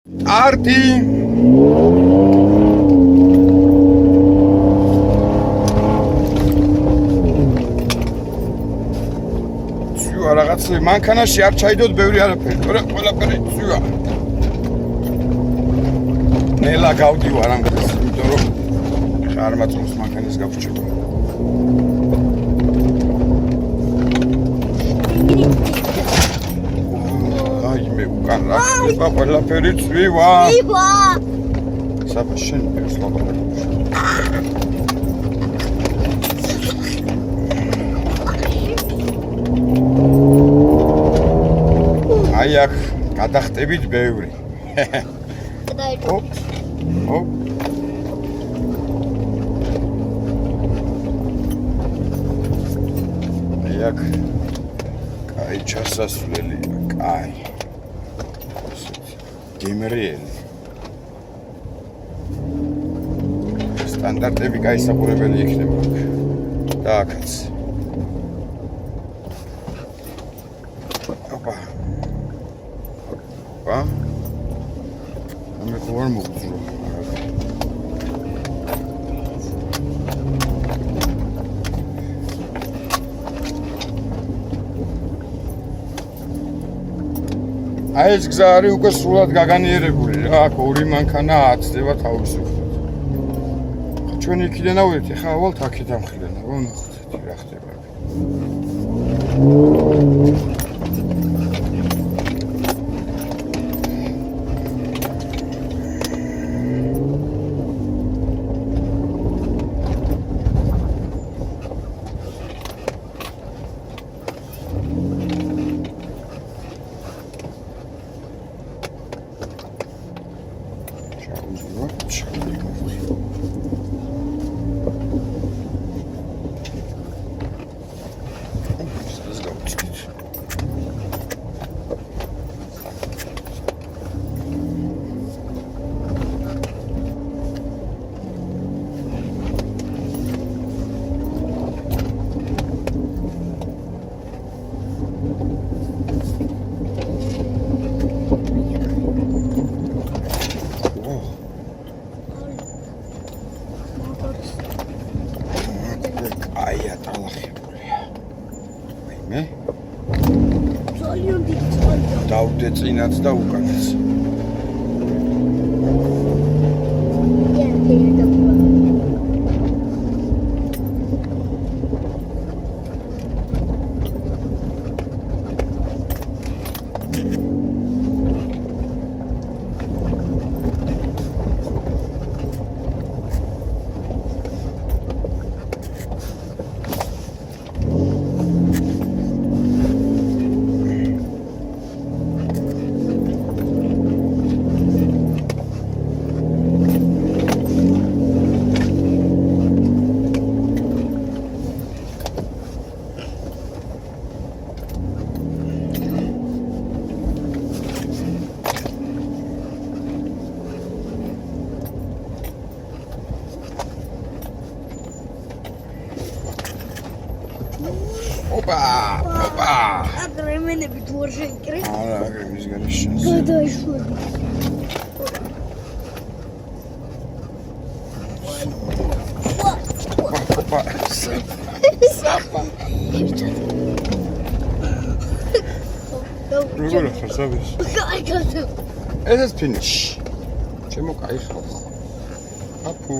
Arti! Ცუა რაღაც მანქანაში არ ჩაიდოთ ბევრი არაფერი, თორე ყველაფერი ცუა. ნელა გავდივარ ამ დღეს, იმიტომ რომ ხა არ მაწონს მანქანის გაბრჩება. აი მე უკან რა ხდება, ყველაფერი ცუა. იბა! საბა შენ პირს ლაპარაკობ. აი აქ გადახტებით ბევრი. ოპ. ოპ. აი აქ კაი ჩასასვლელია, კაი. გემრიელი. სტანდარტები კაი საყურებელი იქნება აქ. და აქაც. ოპა. ოპა. ამე ხوار მოგძრო. აი ეს გზა არის უკვე სრულად გაგანიერებული რა, აქ ორი მანქანა აცდება თავისუფლად. ჩვენ იქიდან ავიდეთ, ეხლა ავალთ აქეთ ამხილენ, ვნახოთ რა ხდება. დავდე წინაც და უკანაც. Opa! Opa! აგრემენები თუ არ შეიკრე? არა, აგრემის გარშ შენს. გადაიშვები. Opa! საფა. როგორ ხარსავეს? გაიგე. ეს ფინიში. ჩემო кайხო. აპუ